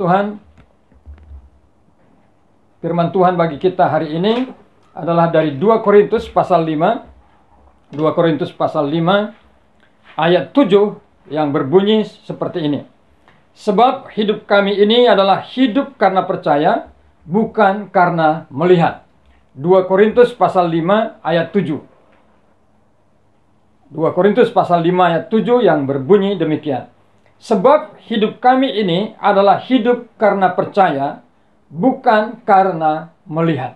Tuhan. Firman Tuhan bagi kita hari ini adalah dari 2 Korintus pasal 5. 2 Korintus pasal 5 ayat 7 yang berbunyi seperti ini. Sebab hidup kami ini adalah hidup karena percaya, bukan karena melihat. 2 Korintus pasal 5 ayat 7. 2 Korintus pasal 5 ayat 7 yang berbunyi demikian. Sebab hidup kami ini adalah hidup karena percaya, bukan karena melihat.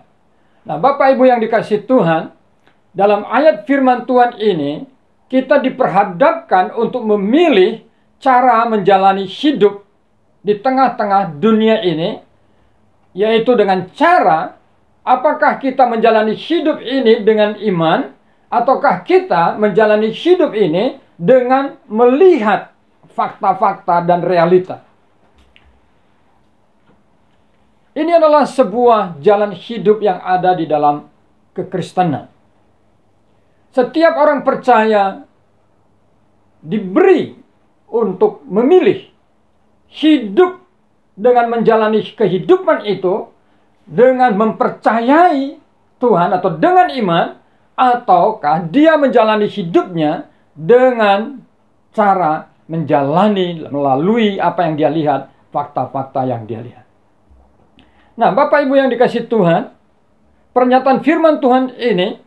Nah, Bapak Ibu yang dikasihi Tuhan, dalam ayat firman Tuhan ini, kita diperhadapkan untuk memilih cara menjalani hidup di tengah-tengah dunia ini, yaitu dengan cara apakah kita menjalani hidup ini dengan iman, ataukah kita menjalani hidup ini dengan melihat fakta-fakta dan realita. Ini adalah sebuah jalan hidup yang ada di dalam kekristenan. Setiap orang percaya diberi untuk memilih hidup dengan menjalani kehidupan itu dengan mempercayai Tuhan atau dengan iman, ataukah dia menjalani hidupnya dengan cara menjalani melalui apa yang dia lihat, fakta-fakta yang dia lihat. Nah, Bapak Ibu yang dikasihi Tuhan, pernyataan firman Tuhan ini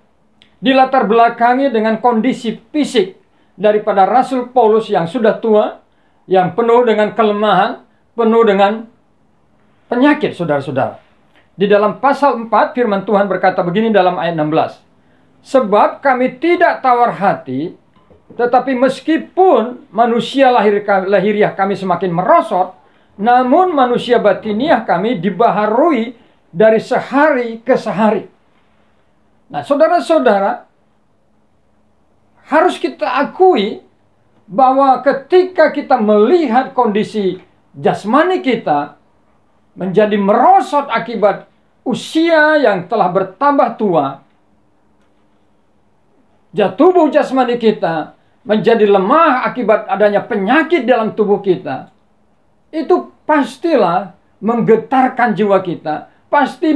dilatar belakangi dengan kondisi fisik daripada Rasul Paulus yang sudah tua, yang penuh dengan kelemahan, penuh dengan penyakit, saudara-saudara. Di dalam pasal 4 firman Tuhan berkata begini dalam ayat 16. Sebab kami tidak tawar hati, tetapi meskipun manusia lahiriah kami semakin merosot, namun manusia batiniah kami dibaharui dari sehari ke sehari. Nah, saudara-saudara, harus kita akui bahwa ketika kita melihat kondisi jasmani kita menjadi merosot akibat usia yang telah bertambah tua, tubuh jasmani kita menjadi lemah akibat adanya penyakit dalam tubuh kita, itu pastilah menggetarkan jiwa kita, pasti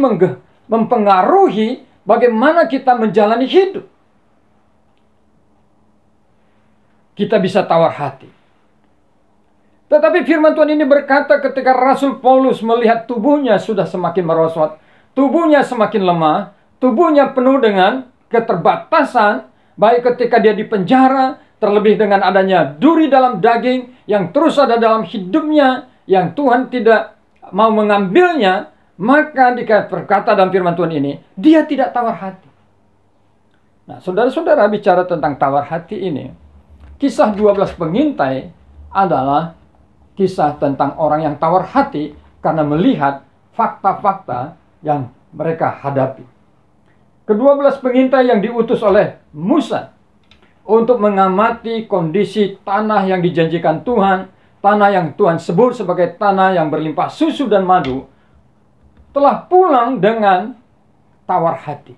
mempengaruhi bagaimana kita menjalani hidup. Kita bisa tawar hati. Tetapi firman Tuhan ini berkata ketika Rasul Paulus melihat tubuhnya sudah semakin merosot, tubuhnya semakin lemah, tubuhnya penuh dengan keterbatasan, baik ketika dia di penjara, terlebih dengan adanya duri dalam daging yang terus ada dalam hidupnya, yang Tuhan tidak mau mengambilnya, maka berkata dalam firman Tuhan ini, dia tidak tawar hati. Nah, saudara-saudara, bicara tentang tawar hati ini, kisah 12 pengintai adalah kisah tentang orang yang tawar hati karena melihat fakta-fakta yang mereka hadapi. Ke-12 pengintai yang diutus oleh Musa untuk mengamati kondisi tanah yang dijanjikan Tuhan, tanah yang Tuhan sebut sebagai tanah yang berlimpah susu dan madu, telah pulang dengan tawar hati.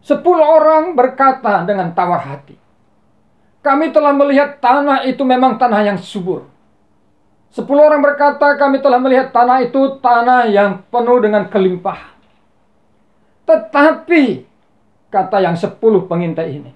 10 orang berkata dengan tawar hati, kami telah melihat tanah itu memang tanah yang subur. 10 orang berkata, kami telah melihat tanah itu tanah yang penuh dengan kelimpahan. Tetapi, kata yang 10 pengintai ini,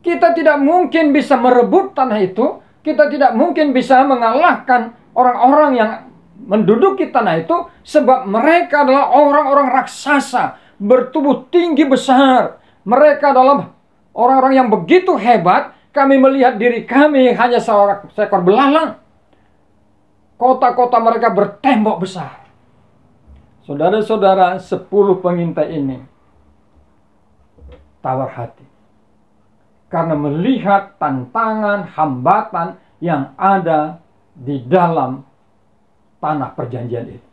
kita tidak mungkin bisa merebut tanah itu, kita tidak mungkin bisa mengalahkan orang-orang yang menduduki tanah itu, sebab mereka adalah orang-orang raksasa, bertubuh tinggi besar. Mereka adalah orang-orang yang begitu hebat, kami melihat diri kami hanya seekor belalang. Kota-kota mereka bertembok besar. Saudara-saudara, 10 pengintai ini tawar hati karena melihat tantangan, hambatan yang ada di dalam tanah perjanjian itu.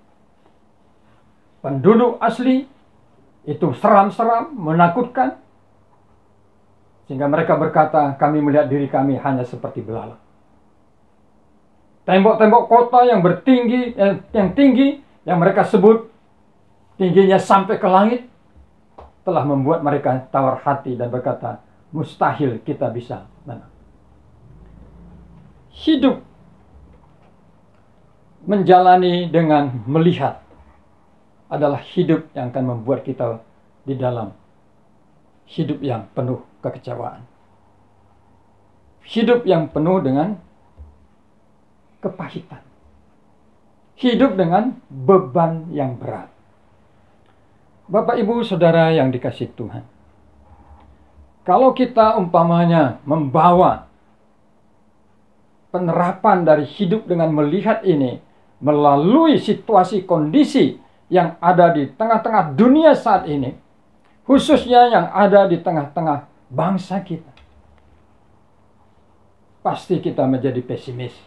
Penduduk asli itu seram-seram, menakutkan, sehingga mereka berkata, kami melihat diri kami hanya seperti belalang. Tembok-tembok kota yang bertinggi, yang tinggi, yang mereka sebut tingginya sampai ke langit, telah membuat mereka tawar hati dan berkata, mustahil kita bisa menang. Hidup menjalani dengan melihat adalah hidup yang akan membuat kita di dalam hidup yang penuh kekecewaan. Hidup yang penuh dengan kepahitan. Hidup dengan beban yang berat. Bapak, Ibu, Saudara yang dikasihi Tuhan. Kalau kita umpamanya membawa penerapan dari hidup dengan melihat ini melalui situasi kondisi yang ada di tengah-tengah dunia saat ini, khususnya yang ada di tengah-tengah bangsa kita, pasti kita menjadi pesimis.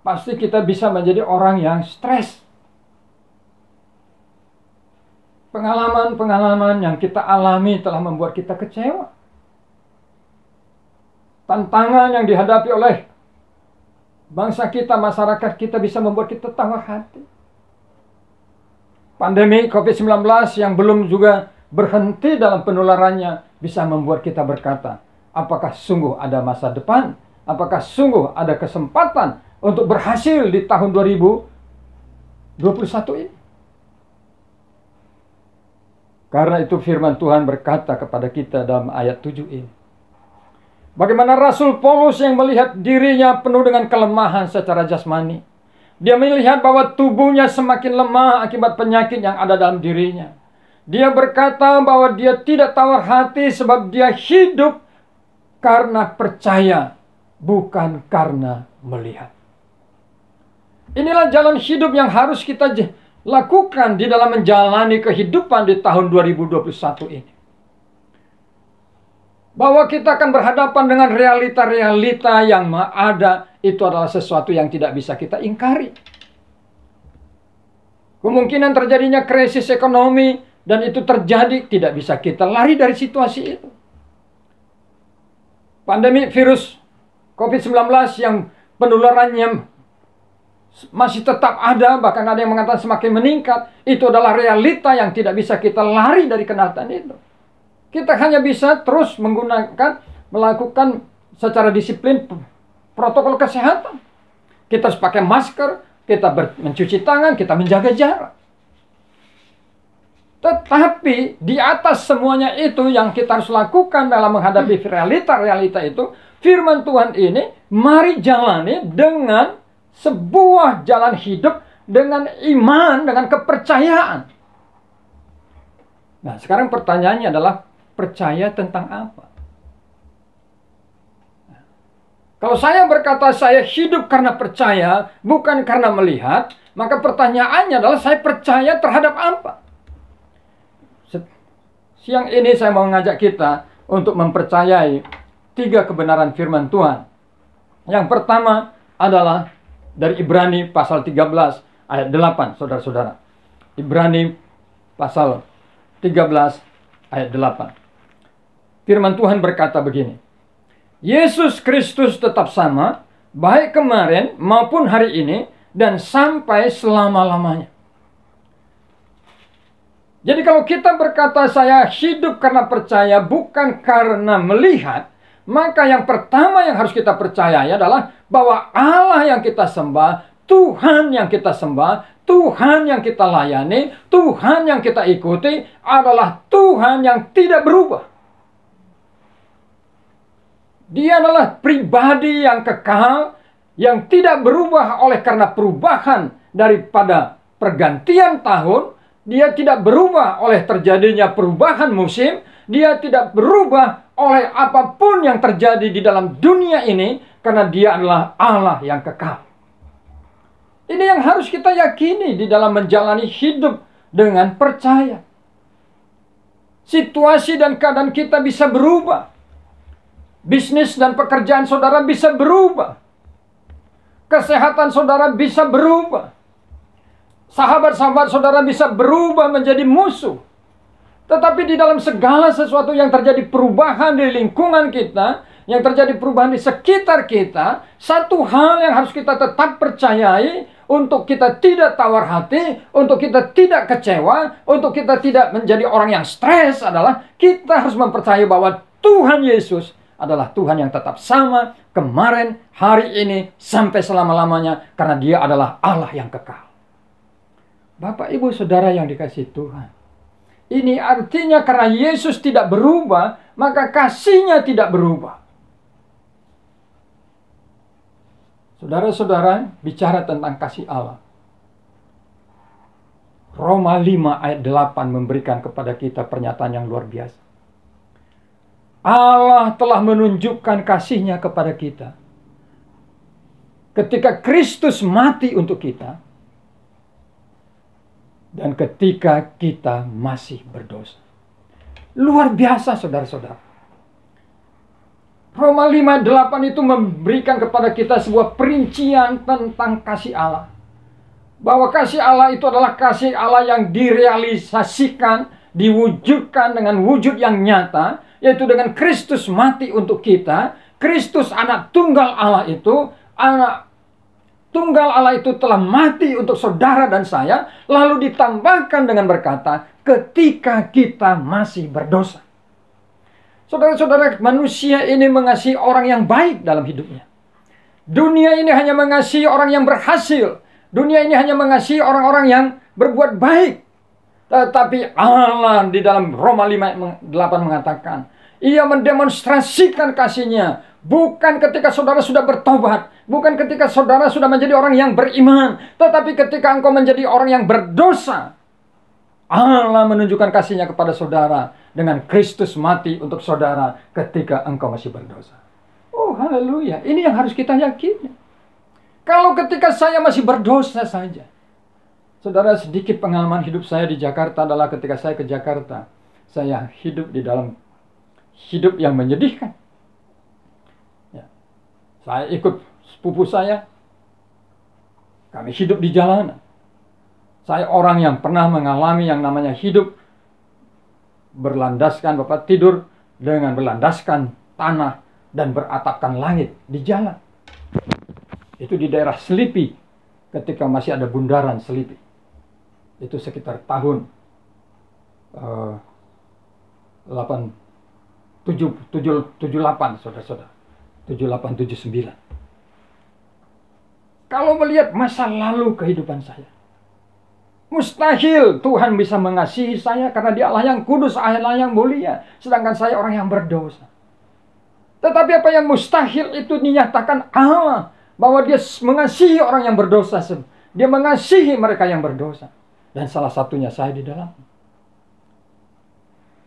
Pasti kita bisa menjadi orang yang stres. Pengalaman-pengalaman yang kita alami telah membuat kita kecewa. Tantangan yang dihadapi oleh bangsa kita, masyarakat kita bisa membuat kita tawar hati. Pandemi COVID-19 yang belum juga berhenti dalam penularannya bisa membuat kita berkata, apakah sungguh ada masa depan? Apakah sungguh ada kesempatan untuk berhasil di tahun 2021 ini? Karena itu firman Tuhan berkata kepada kita dalam ayat 7 ini. Bagaimana Rasul Paulus yang melihat dirinya penuh dengan kelemahan secara jasmani. Dia melihat bahwa tubuhnya semakin lemah akibat penyakit yang ada dalam dirinya. Dia berkata bahwa dia tidak tawar hati sebab dia hidup karena percaya, bukan karena melihat. Inilah jalan hidup yang harus kita lakukan di dalam menjalani kehidupan di tahun 2021 ini. Bahwa kita akan berhadapan dengan realita-realita yang ada, itu adalah sesuatu yang tidak bisa kita ingkari. Kemungkinan terjadinya krisis ekonomi dan itu terjadi, tidak bisa kita lari dari situasi itu. Pandemi virus COVID-19 yang penularannya masih tetap ada, bahkan ada yang mengatakan semakin meningkat, itu adalah realita yang tidak bisa kita lari dari kenyataan itu. Kita hanya bisa terus melakukan secara disiplin protokol kesehatan. Kita harus pakai masker, kita mencuci tangan, kita menjaga jarak. Tetapi di atas semuanya itu yang kita harus lakukan dalam menghadapi realita-realita itu, firman Tuhan ini, mari jalani dengan sebuah jalan hidup dengan iman, dengan kepercayaan. Nah, sekarang pertanyaannya adalah, percaya tentang apa? Kalau saya berkata saya hidup karena percaya, bukan karena melihat, maka pertanyaannya adalah saya percaya terhadap apa? Siang ini saya mau mengajak kita untuk mempercayai 3 kebenaran firman Tuhan. Yang pertama adalah dari Ibrani pasal 13 ayat 8, saudara-saudara. Ibrani pasal 13 ayat 8. Firman Tuhan berkata begini. Yesus Kristus tetap sama, baik kemarin maupun hari ini, dan sampai selama-lamanya. Jadi kalau kita berkata saya hidup karena percaya, bukan karena melihat, maka yang pertama yang harus kita percayai adalah bahwa Allah yang kita sembah, Tuhan yang kita sembah, Tuhan yang kita layani, Tuhan yang kita ikuti adalah Tuhan yang tidak berubah. Dia adalah pribadi yang kekal, yang tidak berubah oleh karena perubahan daripada pergantian tahun. Dia tidak berubah oleh terjadinya perubahan musim. Dia tidak berubah oleh apapun yang terjadi di dalam dunia ini, karena dia adalah Allah yang kekal. Ini yang harus kita yakini di dalam menjalani hidup dengan percaya. Situasi dan keadaan kita bisa berubah. Bisnis dan pekerjaan saudara bisa berubah. Kesehatan saudara bisa berubah. Sahabat-sahabat saudara bisa berubah menjadi musuh. Tetapi di dalam segala sesuatu yang terjadi perubahan di lingkungan kita, yang terjadi perubahan di sekitar kita, satu hal yang harus kita tetap percayai, untuk kita tidak tawar hati, untuk kita tidak kecewa, untuk kita tidak menjadi orang yang stres adalah kita harus mempercayai bahwa Tuhan Yesus adalah Tuhan yang tetap sama kemarin, hari ini, sampai selama-lamanya. Karena Dia adalah Allah yang kekal. Bapak, Ibu, Saudara yang dikasihi Tuhan. Ini artinya karena Yesus tidak berubah, maka kasih-Nya tidak berubah. Saudara-saudara, bicara tentang kasih Allah. Roma 5 ayat 8 memberikan kepada kita pernyataan yang luar biasa. Allah telah menunjukkan kasih-Nya kepada kita ketika Kristus mati untuk kita dan ketika kita masih berdosa. Luar biasa, saudara-saudara. Roma 5:8 itu memberikan kepada kita sebuah perincian tentang kasih Allah. Bahwa kasih Allah itu adalah kasih Allah yang direalisasikan, diwujudkan dengan wujud yang nyata, yaitu dengan Kristus mati untuk kita. Kristus anak tunggal Allah itu, anak tunggal Allah itu telah mati untuk saudara dan saya, lalu ditambahkan dengan berkata, ketika kita masih berdosa. Saudara-saudara, manusia ini mengasihi orang yang baik dalam hidupnya. Dunia ini hanya mengasihi orang yang berhasil. Dunia ini hanya mengasihi orang-orang yang berbuat baik. Tetapi Allah di dalam Roma 5:8 mengatakan, Ia mendemonstrasikan kasih-Nya bukan ketika saudara sudah bertobat, bukan ketika saudara sudah menjadi orang yang beriman, tetapi ketika engkau menjadi orang yang berdosa. Allah menunjukkan kasih-Nya kepada saudara dengan Kristus mati untuk saudara ketika engkau masih berdosa. Oh, haleluya. Ini yang harus kita yakini. Kalau ketika saya masih berdosa saja. Saudara, sedikit pengalaman hidup saya di Jakarta adalah ketika saya ke Jakarta, saya hidup di dalam hidup yang menyedihkan. Ya. Saya ikut sepupu saya. Kami hidup di jalanan. Saya orang yang pernah mengalami yang namanya hidup berlandaskan, Bapak, tidur dengan berlandaskan tanah dan beratapkan langit di jalan. Itu di daerah Selipi, ketika masih ada bundaran Selipi. Itu sekitar tahun 78, saudara-saudara. 78-79. Kalau melihat masa lalu kehidupan saya, mustahil Tuhan bisa mengasihi saya karena Dia Allah yang kudus, Allah yang mulia. Sedangkan saya orang yang berdosa. Tetapi apa yang mustahil itu dinyatakan Allah. Bahwa Dia mengasihi orang yang berdosa. Dia mengasihi mereka yang berdosa. Dan salah satunya saya di dalam.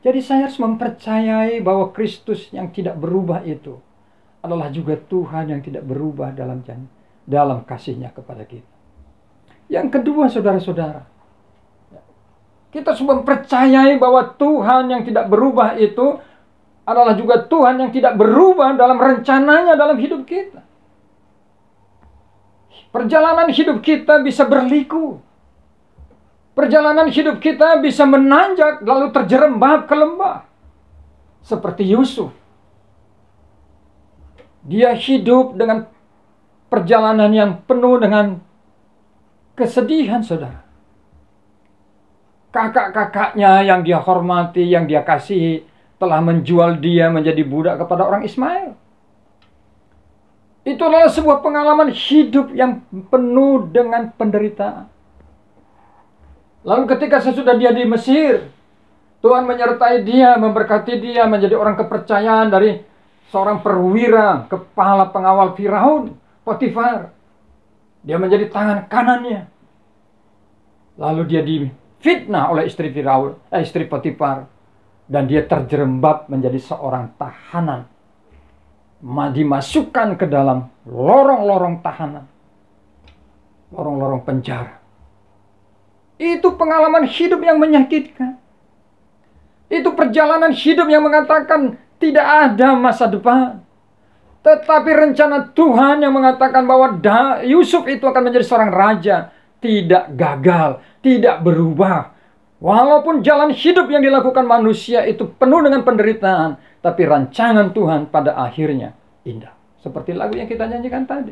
Jadi saya harus mempercayai bahwa Kristus yang tidak berubah itu adalah juga Tuhan yang tidak berubah dalam kasih-Nya kepada kita. Yang kedua, saudara-saudara, kita harus mempercayai bahwa Tuhan yang tidak berubah itu adalah juga Tuhan yang tidak berubah dalam rencananya dalam hidup kita. Perjalanan hidup kita bisa berliku. Perjalanan hidup kita bisa menanjak lalu terjerembab ke lembah. Seperti Yusuf. Dia hidup dengan perjalanan yang penuh dengan kesedihan, saudara. Kakak-kakaknya yang dia hormati, yang dia kasihi, telah menjual dia menjadi budak kepada orang Ismail. Itu adalah sebuah pengalaman hidup yang penuh dengan penderitaan. Lalu ketika sesudah dia di Mesir, Tuhan menyertai dia, memberkati dia menjadi orang kepercayaan dari seorang perwira, kepala pengawal Firaun, Potifar. Dia menjadi tangan kanannya. Lalu dia difitnah oleh istri Potifar. Dan dia terjerembab menjadi seorang tahanan. Dimasukkan ke dalam lorong-lorong tahanan, lorong-lorong penjara. Itu pengalaman hidup yang menyakitkan. Itu perjalanan hidup yang mengatakan tidak ada masa depan. Tetapi rencana Tuhan yang mengatakan bahwa Yusuf itu akan menjadi seorang raja, tidak gagal, tidak berubah. Walaupun jalan hidup yang dilakukan manusia itu penuh dengan penderitaan, tapi rancangan Tuhan pada akhirnya indah. Seperti lagu yang kita nyanyikan tadi.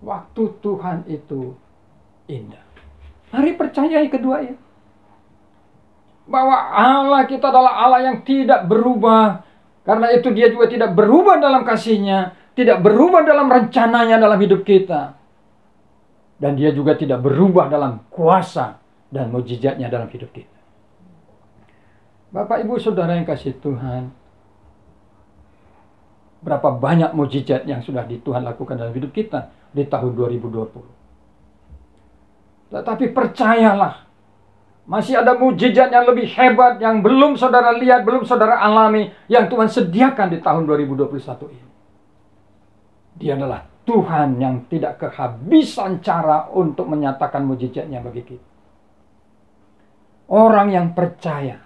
Waktu Tuhan itu indah. Mari percayai keduanya. Bahwa Allah kita adalah Allah yang tidak berubah. Karena itu dia juga tidak berubah dalam kasih-Nya, tidak berubah dalam rencananya dalam hidup kita. Dan dia juga tidak berubah dalam kuasa dan mukjizat-Nya dalam hidup kita. Bapak, Ibu, Saudara yang kasih Tuhan, berapa banyak mukjizat yang sudah Tuhan lakukan dalam hidup kita di tahun 2020. Tetapi percayalah, masih ada mukjizat yang lebih hebat yang belum saudara lihat, belum saudara alami, yang Tuhan sediakan di tahun 2021 ini. Dia adalah Tuhan yang tidak kehabisan cara untuk menyatakan mukjizat-Nya bagi kita. Orang yang percaya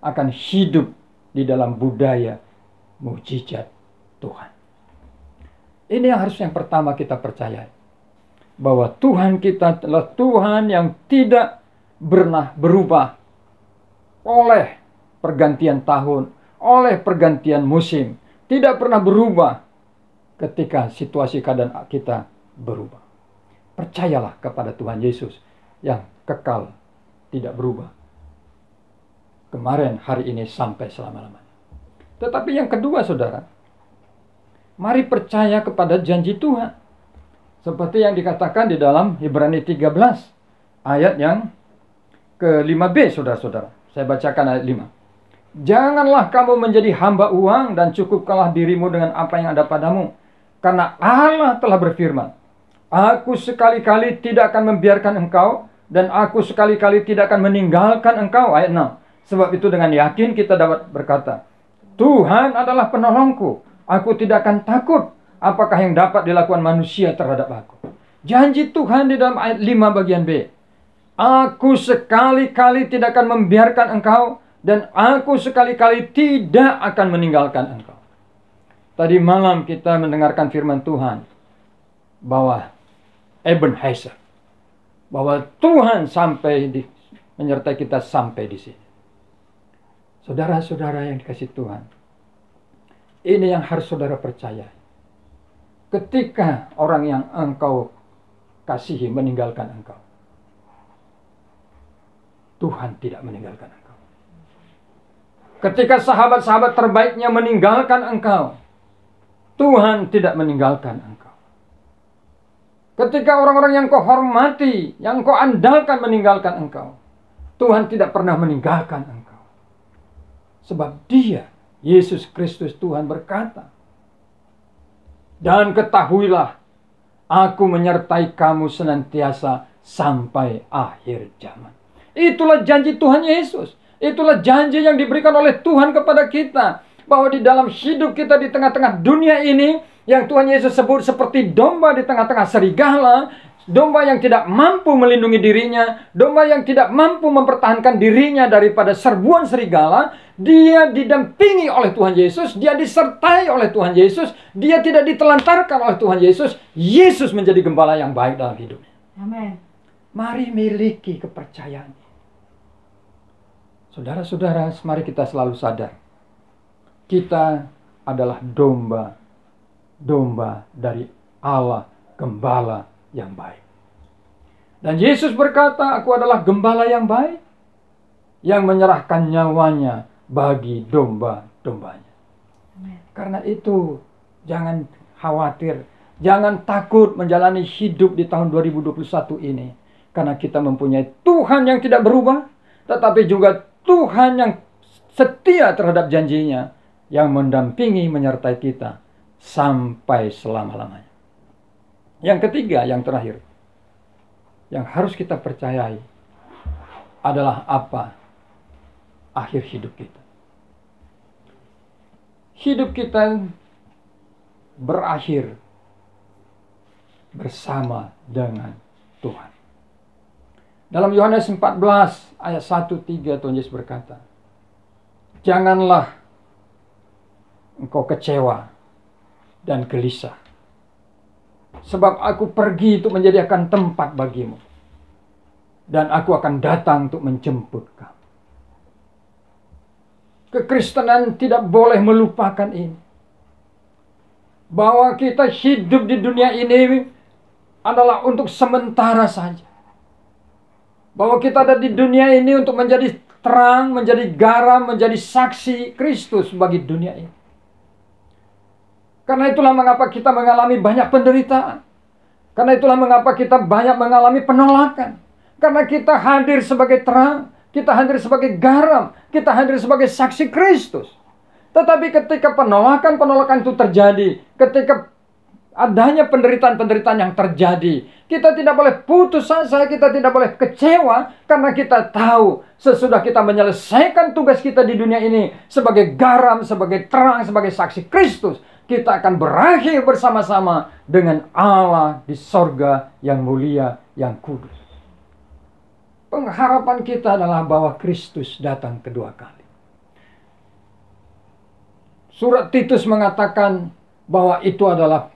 akan hidup di dalam budaya mukjizat Tuhan. Ini yang harus yang pertama kita percayai. Bahwa Tuhan kita adalah Tuhan yang tidak pernah berubah oleh pergantian tahun, oleh pergantian musim. Tidak pernah berubah ketika situasi keadaan kita berubah. Percayalah kepada Tuhan Yesus yang kekal, tidak berubah. Kemarin, hari ini, sampai selama-lamanya. Tetapi yang kedua, saudara, mari percaya kepada janji Tuhan. Seperti yang dikatakan di dalam Ibrani 13, ayat yang ke-5b, saudara-saudara. Saya bacakan ayat 5. Janganlah kamu menjadi hamba uang dan cukupkanlah dirimu dengan apa yang ada padamu. Karena Allah telah berfirman, Aku sekali-kali tidak akan membiarkan engkau dan aku sekali-kali tidak akan meninggalkan engkau. Ayat 6. Sebab itu dengan yakin kita dapat berkata, Tuhan adalah penolongku. Aku tidak akan takut. Apakah yang dapat dilakukan manusia terhadap aku? Janji Tuhan di dalam ayat 5 bagian B. Aku sekali-kali tidak akan membiarkan engkau dan aku sekali-kali tidak akan meninggalkan engkau. Tadi malam kita mendengarkan firman Tuhan bahwa Ebenezer, bahwa Tuhan menyertai kita sampai di sini. Saudara-saudara yang dikasih Tuhan, ini yang harus saudara percaya. Ketika orang yang engkau kasihi meninggalkan engkau, Tuhan tidak meninggalkan engkau. Ketika sahabat-sahabat terbaiknya meninggalkan engkau, Tuhan tidak meninggalkan engkau. Ketika orang-orang yang kau hormati, yang kau andalkan meninggalkan engkau, Tuhan tidak pernah meninggalkan engkau. Sebab Dia, Yesus Kristus Tuhan berkata, dan ketahuilah, aku menyertai kamu senantiasa sampai akhir zaman. Itulah janji Tuhan Yesus. Itulah janji yang diberikan oleh Tuhan kepada kita. Bahwa di dalam hidup kita di tengah-tengah dunia ini, yang Tuhan Yesus sebut seperti domba di tengah-tengah serigala, domba yang tidak mampu melindungi dirinya, domba yang tidak mampu mempertahankan dirinya daripada serbuan serigala, dia didampingi oleh Tuhan Yesus, dia disertai oleh Tuhan Yesus, dia tidak ditelantarkan oleh Tuhan Yesus. Yesus menjadi gembala yang baik dalam hidupnya. Amin. Mari miliki kepercayaan. Saudara-saudara, mari kita selalu sadar. Kita adalah domba dari Allah, gembala yang baik. Dan Yesus berkata, aku adalah gembala yang baik, yang menyerahkan nyawanya bagi domba-dombanya. Karena itu, jangan khawatir, jangan takut menjalani hidup di tahun 2021 ini. Karena kita mempunyai Tuhan yang tidak berubah, tetapi juga Tuhan yang setia terhadap janjinya, yang mendampingi, menyertai kita sampai selama-lamanya. Yang ketiga, yang terakhir, yang harus kita percayai adalah apa? Akhir hidup kita. Hidup kita berakhir bersama dengan Tuhan. Dalam Yohanes 14 ayat 1-3 Tuhan Yesus berkata, janganlah engkau kecewa dan gelisah, sebab aku pergi untuk menyediakan tempat bagimu, dan aku akan datang untuk menjemput kamu. Kekristenan tidak boleh melupakan ini, bahwa kita hidup di dunia ini adalah untuk sementara saja. Bahwa kita ada di dunia ini untuk menjadi terang, menjadi garam, menjadi saksi Kristus bagi dunia ini. Karena itulah mengapa kita mengalami banyak penderitaan. Karena itulah mengapa kita banyak mengalami penolakan. Karena kita hadir sebagai terang, kita hadir sebagai garam, kita hadir sebagai saksi Kristus. Tetapi ketika penolakan itu terjadi, ketika adanya penderitaan-penderitaan yang terjadi, kita tidak boleh putus asa, kita tidak boleh kecewa, karena kita tahu sesudah kita menyelesaikan tugas kita di dunia ini sebagai garam, sebagai terang, sebagai saksi Kristus, kita akan berakhir bersama-sama dengan Allah di sorga yang mulia, yang kudus. Pengharapan kita adalah bahwa Kristus datang kedua kali. Surat Titus mengatakan bahwa itu adalah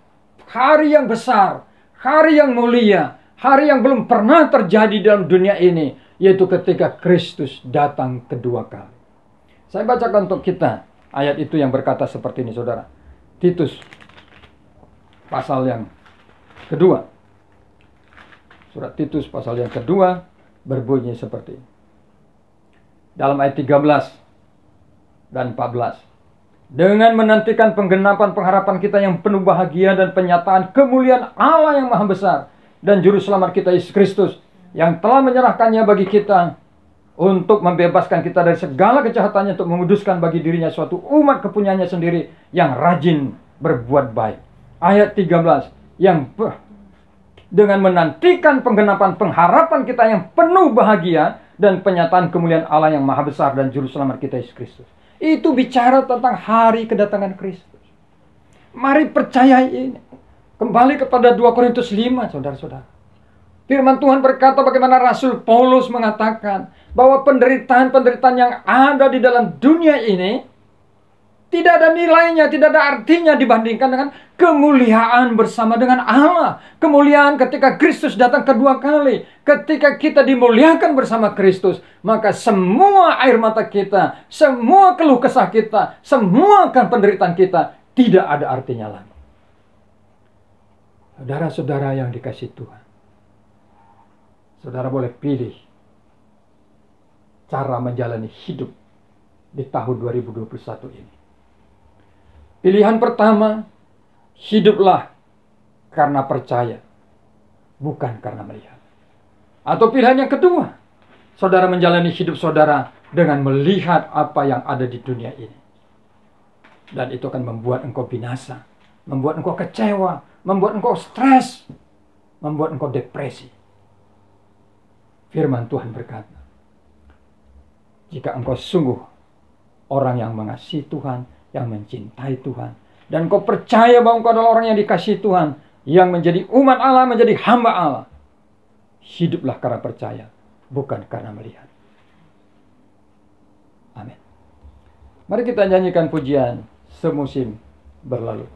hari yang besar, hari yang mulia, hari yang belum pernah terjadi dalam dunia ini, yaitu ketika Kristus datang kedua kali. Saya bacakan untuk kita ayat itu yang berkata seperti ini, saudara. Titus pasal yang kedua. Surat Titus pasal yang kedua berbunyi seperti ini. Dalam ayat 13 dan 14. Dengan menantikan penggenapan pengharapan kita yang penuh bahagia dan penyataan kemuliaan Allah yang maha besar dan juru selamat kita Yesus Kristus yang telah menyerahkannya bagi kita untuk membebaskan kita dari segala kejahatannya, untuk menguduskan bagi dirinya suatu umat kepunyaannya sendiri yang rajin berbuat baik. Ayat 13, dengan menantikan penggenapan pengharapan kita yang penuh bahagia dan penyataan kemuliaan Allah yang maha besar dan juru selamat kita Yesus Kristus. Itu bicara tentang hari kedatangan Kristus. Mari percayai ini. Kembali kepada 2 Korintus 5, saudara-saudara. Firman Tuhan berkata bagaimana Rasul Paulus mengatakan bahwa penderitaan-penderitaan yang ada di dalam dunia ini tidak ada nilainya, tidak ada artinya dibandingkan dengan kemuliaan bersama dengan Allah. Kemuliaan ketika Kristus datang kedua kali. Ketika kita dimuliakan bersama Kristus, maka semua air mata kita, semua keluh kesah kita, semua penderitaan kita tidak ada artinya lagi. Saudara-saudara yang dikasihi Tuhan, saudara boleh pilih cara menjalani hidup di tahun 2021 ini. Pilihan pertama, hiduplah karena percaya, bukan karena melihat. Atau pilihan yang kedua, saudara menjalani hidup saudara dengan melihat apa yang ada di dunia ini. Dan itu akan membuat engkau binasa, membuat engkau kecewa, membuat engkau stres, membuat engkau depresi. Firman Tuhan berkata, jika engkau sungguh orang yang mengasihi Tuhan, yang mencintai Tuhan, dan kau percaya bahwa engkau adalah orang yang dikasihi Tuhan, yang menjadi umat Allah, menjadi hamba Allah, hiduplah karena percaya, bukan karena melihat. Amin. Mari kita nyanyikan pujian Semusim Berlalu.